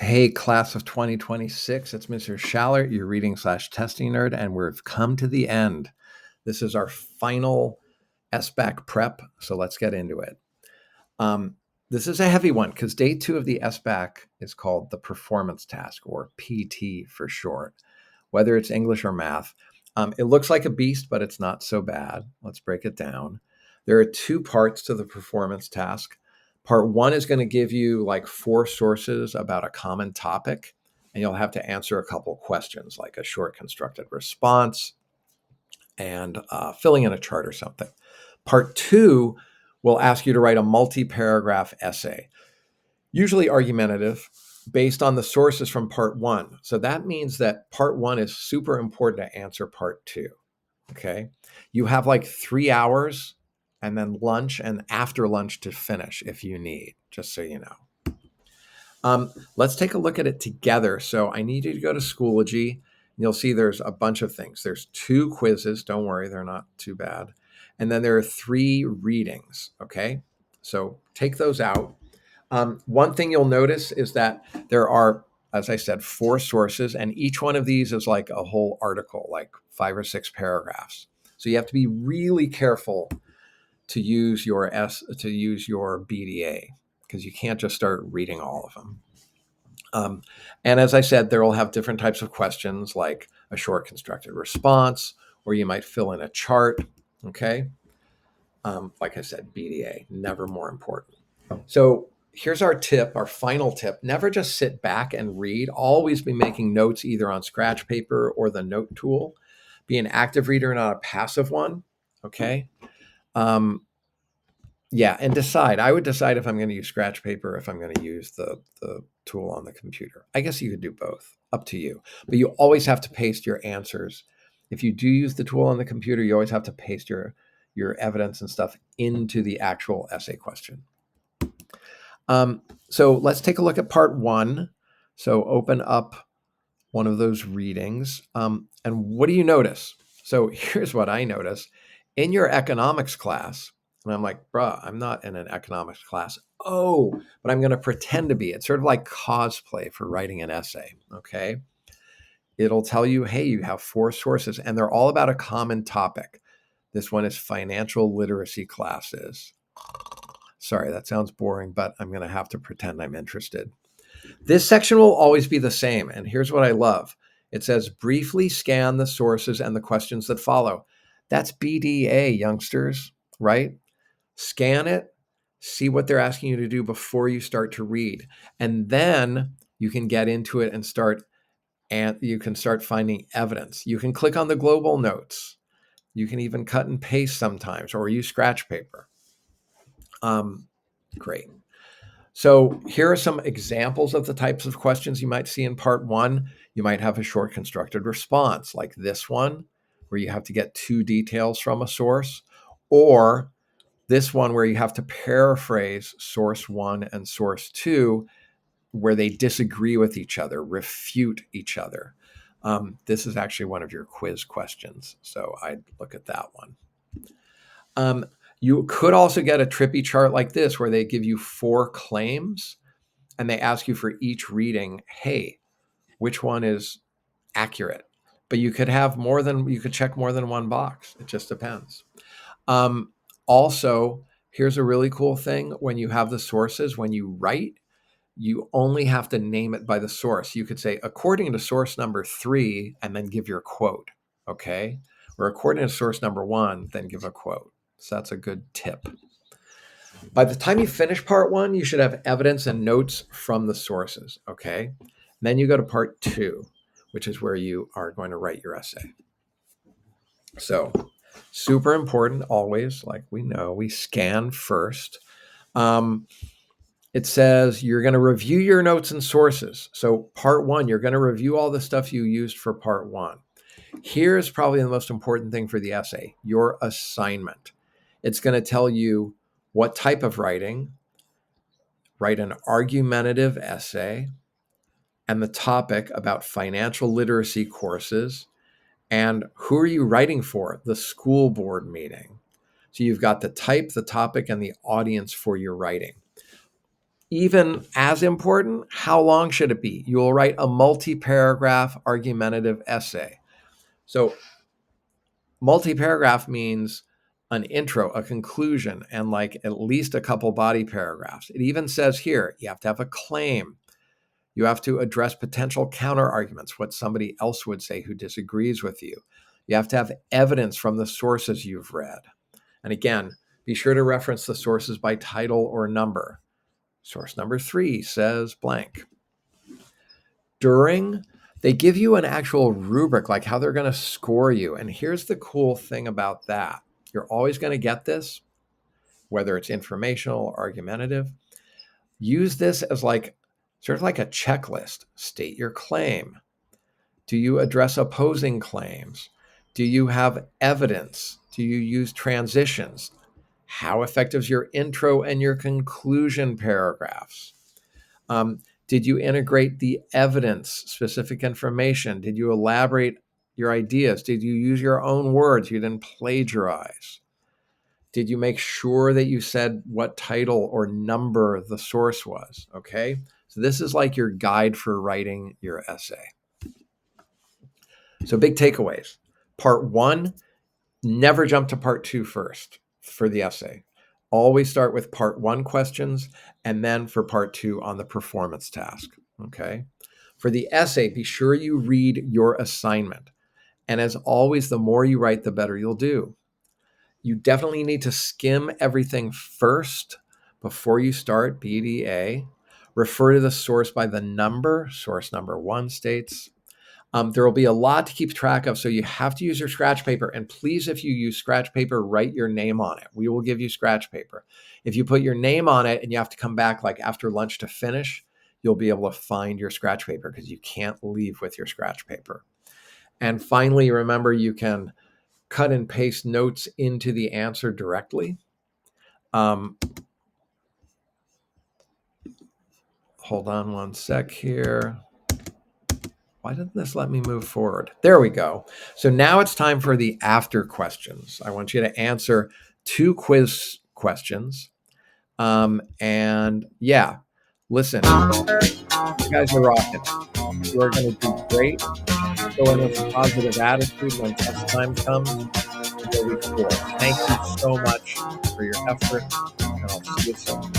Hey, class of 2026, it's Mr. Schallert, your reading/testing nerd, and we've come to the end. This is our final SBAC prep, so let's get into it. This is a heavy one because day 2 of the SBAC is called the performance task, or PT for short, whether it's English or math. It looks like a beast, but it's not so bad. Let's break it down. There are 2 parts to the performance task. Part 1 is going to give you like 4 sources about a common topic, and you'll have to answer a couple questions like a short constructed response and filling in a chart or something. Part 2 will ask you to write a multi-paragraph essay, usually argumentative, based on the sources from part 1. So that means that part 1 is super important to answer part 2. Okay. You have like 3 hours and then lunch and after lunch to finish if you need, just so you know. Let's take a look at it together. So I need you to go to Schoology. You'll see there's a bunch of things. There's 2 quizzes. Don't worry, they're not too bad. And then there are 3 readings. Okay. So take those out. One thing you'll notice is that there are, as I said, 4 sources, and each one of these is like a whole article, like 5 or 6 paragraphs. So you have to be really careful to use your BDA because you can't just start reading all of them. And as I said, there will have different types of questions like a short constructed response, or you might fill in a chart. Okay. Like I said, BDA, never more important. So here's our tip, our final tip. Never just sit back and read. Always be making notes either on scratch paper or the note tool. Be an active reader, not a passive one. Okay. Yeah, and decide. I would decide if I'm going to use scratch paper, if I'm going to use the tool on the computer. I guess you could do both. Up to you. But you always have to paste your answers. If you do use the tool on the computer, you always have to paste your evidence and stuff into the actual essay question. So let's take a look at part 1. So open up one of those readings. And what do you notice? So here's what I notice. In your economics class, and I'm like, bruh, I'm not in an economics class. Oh, but I'm going to pretend to be. It's sort of like cosplay for writing an essay, okay? It'll tell you, hey, you have 4 sources, and they're all about a common topic. This one is financial literacy classes. Sorry, that sounds boring, but I'm going to have to pretend I'm interested. This section will always be the same, and here's what I love. It says, briefly scan the sources and the questions that follow. That's BDA, youngsters, right? Scan it, see what they're asking you to do before you start to read. And then you can get into it and you can start finding evidence. You can click on the global notes. You can even cut and paste sometimes or use scratch paper. Great. So here are some examples of the types of questions you might see in part 1. You might have a short constructed response like this one, where you have to get 2 details from a source, or this one where you have to paraphrase source 1 and source 2, where they disagree with each other, refute each other. This is actually one of your quiz questions, so I'd look at that one. You could also get a trippy chart like this where they give you 4 claims and they ask you for each reading, hey, which one is accurate? But you could check more than one box. It just depends. Also, here's a really cool thing. When you have the sources, when you write, you only have to name it by the source. You could say, according to source number 3, and then give your quote, okay? Or according to source number 1, then give a quote. So that's a good tip. By the time you finish part 1, you should have evidence and notes from the sources, okay? And then you go to part 2, which is where you are going to write your essay. So super important always, like we know, we scan first. It says you're going to review your notes and sources. So part 1, you're going to review all the stuff you used for part 1. Here's probably the most important thing for the essay, your assignment. It's going to tell you what type of writing, write an argumentative essay, and the topic about financial literacy courses, and who are you writing for? The school board meeting. So you've got the type, the topic, and the audience for your writing. Even as important, how long should it be? You will write a multi-paragraph argumentative essay. So multi-paragraph means an intro, a conclusion, and like at least a couple body paragraphs. It even says here, you have to have a claim. You have to address potential counter arguments, what somebody else would say who disagrees with you. You have to have evidence from the sources you've read. And again, be sure to reference the sources by title or number. Source number 3 says blank. They give you an actual rubric, like how they're going to score you. And here's the cool thing about that. You're always going to get this, whether it's informational or argumentative. Use this as like sort of like a checklist. State your claim. Do you address opposing claims? Do you have evidence? Do you use transitions? How effective is your intro and your conclusion paragraphs? Did you integrate the evidence, specific information? Did you elaborate your ideas? Did you use your own words? You didn't plagiarize. Did you make sure that you said what title or number the source was? Okay. So this is like your guide for writing your essay. So big takeaways. Part 1, never jump to part 2 first for the essay. Always start with part 1 questions and then for part 2 on the performance task. Okay. For the essay, be sure you read your assignment. And as always, the more you write, the better you'll do. You definitely need to skim everything first before you start BDA. Refer to the source by the number. Source number 1 states. There will be a lot to keep track of, so you have to use your scratch paper. And please, if you use scratch paper, write your name on it. We will give you scratch paper. If you put your name on it and you have to come back like after lunch to finish, you'll be able to find your scratch paper because you can't leave with your scratch paper. And finally, remember you can cut and paste notes into the answer directly. Hold on one sec here. Why didn't this let me move forward? There we go. So now it's time for the after questions. I want you to answer 2 quiz questions. And yeah, listen, you guys are rocking. You are going to do great. Go in with a positive attitude when test time comes. You'll be cool. Thank you so much for your effort, and I'll see you soon.